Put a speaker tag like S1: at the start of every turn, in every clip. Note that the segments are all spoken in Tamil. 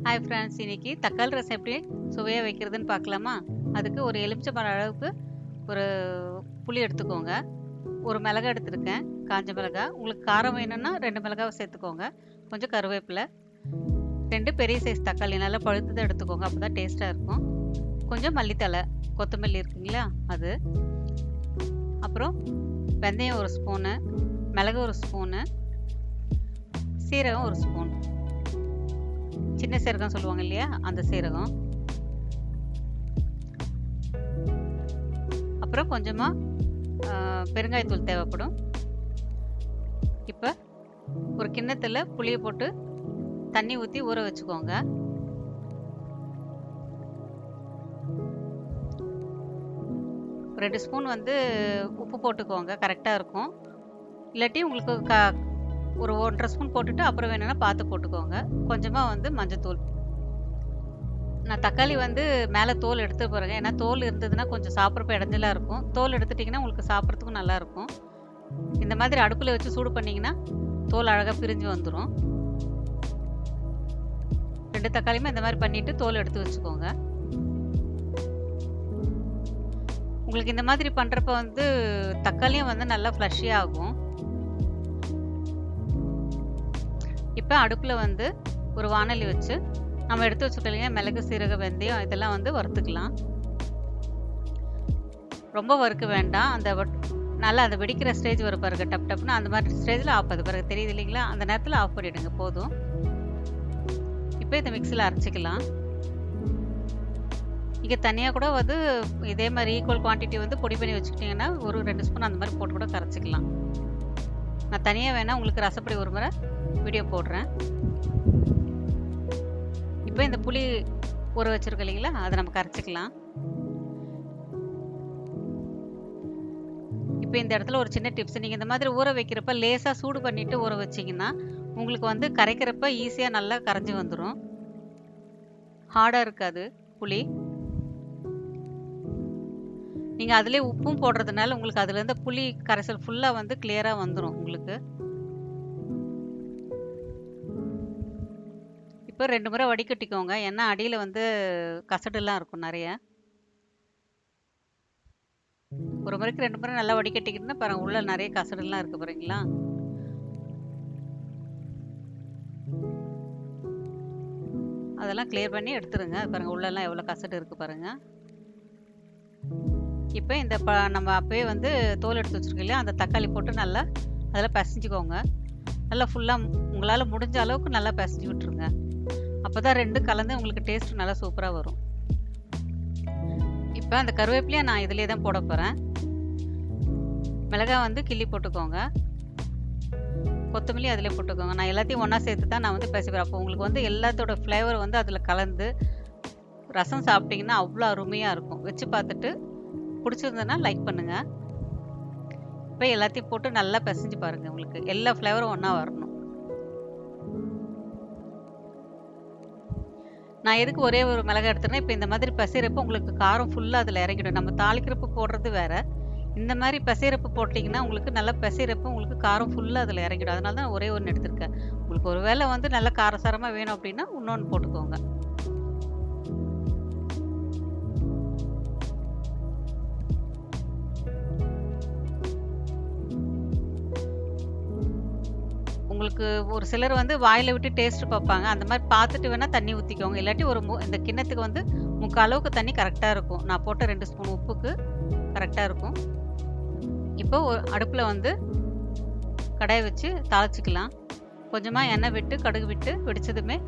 S1: ஹாய் ஃப்ரெண்ட்ஸ், இன்னைக்கு தக்காளி ரசம் எப்படி சுவையாக வைக்கிறதுன்னு பார்க்கலாமா? அதுக்கு ஒரு எலுமிச்சம்பழம் அளவுக்கு ஒரு புளி எடுத்துக்கோங்க. ஒரு மிளகாய் எடுத்துருக்கேன், காஞ்ச மிளகாய். உங்களுக்கு காரம் வேணும்னா 2 மிளகாவை சேர்த்துக்கோங்க. கொஞ்சம் கருவேப்பிலை, 2 பெரிய சைஸ் தக்காளி நல்லா பழுத்ததை எடுத்துக்கோங்க, அப்போ தான் டேஸ்ட்டாக இருக்கும். கொஞ்சம் மல்லித்தழை, கொத்தமல்லி இருக்குங்களா அது. அப்புறம் வெந்தயம் ஒரு ஸ்பூனு, மிளகு ஒரு ஸ்பூனு, சீரகம் ஒரு ஸ்பூன், சின்ன சீரகம் சொல்லுவாங்க இல்லையா, அந்த சீரகம். அப்புறம் கொஞ்சமாக பெருங்காயத்தூள் தேவைப்படும். இப்போ ஒரு கிண்ணத்தில் புளியை போட்டு தண்ணி ஊற்றி ஊற வச்சுக்கோங்க. ஒரு 2 ஸ்பூன் உப்பு போட்டுக்கோங்க, கரெக்டாக இருக்கும். இல்லாட்டி உங்களுக்கு ஒரு 1.5 ஸ்பூன் போட்டுட்டு அப்புறம் வேணும்னா பார்த்து போட்டுக்கோங்க. கொஞ்சமாக மஞ்சத்தூள். நான் தக்காளி மேலே தோல் எடுத்து போகிறேங்க, ஏன்னா தோல் இருந்ததுன்னா கொஞ்சம் சாப்பிட்றப்ப இடைஞ்சலாக இருக்கும். தோல் எடுத்துட்டிங்கன்னா உங்களுக்கு சாப்பிட்றதுக்கும் நல்லாயிருக்கும். இந்த மாதிரி அடுப்பில் வச்சு சூடு பண்ணிங்கன்னா தோல் அழகாக பிரிஞ்சு வந்துடும். 2 தக்காளியுமே இந்த மாதிரி பண்ணிவிட்டு தோல் எடுத்து வச்சுக்கோங்க. உங்களுக்கு இந்த மாதிரி பண்ணுறப்ப தக்காளியும் நல்லா ஃப்ளஷியாக ஆகும். இப்போ அடுப்பில் ஒரு வாணலி வச்சு நம்ம எடுத்து வச்சுக்கலாம். மிளகு, சீரக, வெந்தயம் இதெல்லாம் வறுத்துக்கலாம். ரொம்ப வறுக்க வேண்டாம். நல்லா அந்த வெடிக்கிற ஸ்டேஜ் வரும் பாருங்க, டப் டப்னு. அந்த மாதிரி ஸ்டேஜில் ஆஃப் அது பிறகு தெரியுது இல்லைங்களா, அந்த நேரத்தில் ஆஃப் பண்ணிவிடுங்க, போதும். இப்போ இதை மிக்சியில் அரைச்சிக்கலாம். இங்கே தனியாக கூட இதே மாதிரி ஈக்குவல் குவான்டிட்டி பொடி பண்ணி வச்சுக்கிட்டிங்கன்னா ஒரு 2 ஸ்பூன் அந்த மாதிரி போட்டு கூட கரைச்சிக்கலாம். நான் தனியாக வேணால் உங்களுக்கு ரசப்பொடி ஒரு முறை வீடியோ போடுறேன். இப்போ இந்த புளி ஊற வச்சுருக்கோம் இல்லைங்களா, அதை நம்ம கரைச்சிக்கலாம். இப்போ இந்த இடத்துல ஒரு சின்ன டிப்ஸ், நீங்கள் இந்த மாதிரி ஊற வைக்கிறப்ப லேசாக சூடு பண்ணிவிட்டு ஊற வச்சிங்கன்னா உங்களுக்கு கரைக்கிறப்ப ஈஸியாக நல்லா கரைஞ்சி வந்துடும், ஹார்டாக இருக்காது புளி. நீங்கள் அதிலே உப்பும் போடுறதுனால உங்களுக்கு அதுலேருந்து புளி கரைசல் ஃபுல்லாக கிளியராக வந்துடும் உங்களுக்கு. இப்போ 2 முறை வடிகட்டிக்கோங்க, ஏன்னா அடியில் கசடுலாம் இருக்கும் நிறைய. ஒரு முறைக்கு 2 முறை நல்லா வடிகட்டிக்கிட்டுனா பாருங்கள், உள்ள நிறைய கசடுலாம் இருக்குது பாருங்களா. அதெல்லாம் கிளியர் பண்ணி எடுத்துருங்க. பாருங்கள் உள்ளெல்லாம் எவ்வளோ கசடு இருக்குது பாருங்கள். இப்போ இந்த நம்ம அப்போயே தோல் எடுத்து வச்சுருக்கோம் இல்லையா, அந்த தக்காளி போட்டு நல்லா அதில் பிசைஞ்சிக்கோங்க. நல்லா ஃபுல்லாக உங்களால் முடிஞ்ச அளவுக்கு நல்லா பிசைஞ்சு விட்டுருங்க. அப்போ தான் 2 கலந்து உங்களுக்கு டேஸ்ட் நல்லா சூப்பராக வரும். இப்போ அந்த கருவேப்பிலையை நான் இதிலே தான் போட போகிறேன். மிளகாய் கிள்ளி போட்டுக்கோங்க, கொத்தமல்லி அதிலே போட்டுக்கோங்க. நான் எல்லாத்தையும் ஒன்றா சேர்த்து தான் நான் பிசைக்கிறேன். அப்போ உங்களுக்கு எல்லாத்தோட ஃப்ளேவர் அதில் கலந்து ரசம் சாப்பிட்டிங்கன்னா அவ்வளோ அருமையாக இருக்கும். வச்சு பார்த்துட்டு பிடிச்சிருந்ததுன்னா லைக் பண்ணுங்கள். இப்போ எல்லாத்தையும் போட்டு நல்லா பிசைஞ்சு பாருங்கள், உங்களுக்கு எல்லா ஃப்ளேவரும் ஒன்றா வரணும். நான் எதுக்கு ஒரே ஒரு மிளகாய் எடுத்துறேன்னா, இப்போ இந்த மாதிரி பிசைறப்போ உங்களுக்கு காரம் ஃபுல்லாக அதில் இறங்கிடும். நம்ம தாளிக்கிறப்ப போடுறது வேறு, இந்த மாதிரி பிசைறப்போ போட்டிங்கன்னா உங்களுக்கு நல்லா பிசைறப்போ உங்களுக்கு காரம் ஃபுல்லாக அதில் இறங்கிடும். அதனால தான் ஒரே ஒன்று எடுத்திருக்கேன். உங்களுக்கு ஒரு வேளை நல்லா காரசாரமாக வேணும் அப்படின்னா இன்னொன்று போட்டுக்கோங்க. உங்களுக்கு ஒரு சிலர் வாயில் விட்டு டேஸ்ட் பார்ப்பாங்க, அந்த மாதிரி பார்த்துட்டு வேணால் தண்ணி ஊற்றிக்கோங்க. இல்லாட்டி இந்த கிண்ணத்துக்கு 3/4 அளவுக்கு தண்ணி கரெக்டாக இருக்கும். நான் போட்ட 2 ஸ்பூன் உப்புக்கு கரெக்டாக இருக்கும். இப்போ அடுப்பில் கடாயை வச்சு தாளிச்சிக்கலாம். கொஞ்சமாக எண்ணெய் விட்டு கடுகு விட்டு வெடிச்சதுமே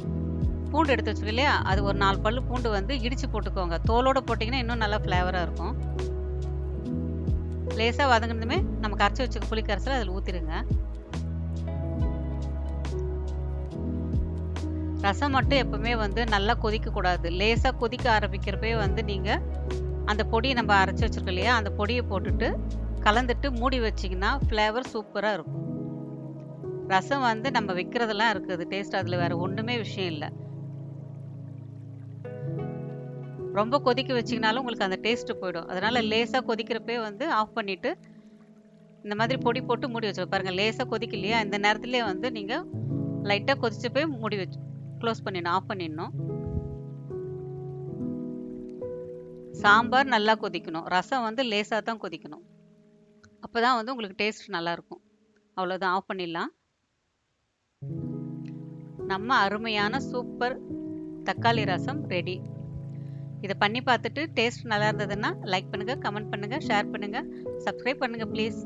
S1: பூண்டு எடுத்து வச்சுக்கோ இல்லையா, அது ஒரு 4 பல்லு பூண்டு இடித்து போட்டுக்கோங்க. தோலோடு போட்டிங்கன்னா இன்னும் நல்லா ஃப்ளேவராக இருக்கும். லேசாக வதங்கினதுமே நம்ம கரைச்சி வச்சுக்க புளி கரைசலை அதில் ஊற்றிடுங்க. ரசம் மட்டும் எப்பவுமே நல்லா கொதிக்கக்கூடாது. லேசாக கொதிக்க ஆரம்பிக்கிறப்பே நீங்கள் அந்த பொடியை நம்ம அரைச்சி வச்சுருக்கோம் இல்லையா, அந்த பொடியை போட்டுட்டு கலந்துட்டு மூடி வச்சிங்கன்னா ஃப்ளேவர் சூப்பராக இருக்கும். ரசம் நம்ம வைக்கிறதெல்லாம் இருக்குது டேஸ்ட், அதில் வேறு ஒன்றுமே விஷயம் இல்லை. ரொம்ப கொதிக்க வச்சிங்கனாலும் உங்களுக்கு அந்த டேஸ்ட்டு போயிடும். அதனால் லேசாக கொதிக்கிறப்பே ஆஃப் பண்ணிவிட்டு இந்த மாதிரி பொடி போட்டு மூடி வச்சுருக்கோம் பாருங்கள். லேசாக கொதிக்கலையா, இந்த நேரத்துலேயே நீங்கள் லைட்டாக கொதிச்சு போய் மூடி க்ளோஸ் பண்ணிடணும், ஆஃப் பண்ணிடணும். சாம்பார் நல்லா கொதிக்கணும். ரசம் வந்து லேசாக தான் கொதிக்கணும். அப்போ தான் வந்து உங்களுக்கு டேஸ்ட் நல்லாயிருக்கும். அவ்வளோதான், ஆஃப் பண்ணிடலாம். நம்ம அருமையான சூப்பர் தக்காளி ரசம் ரெடி. இதை பண்ணி பார்த்துட்டு டேஸ்ட் நல்லா இருந்ததுன்னா லைக் பண்ணுங்கள், கமெண்ட் பண்ணுங்கள், ஷேர் பண்ணுங்கள், சப்ஸ்கிரைப் பண்ணுங்கள் ப்ளீஸ்.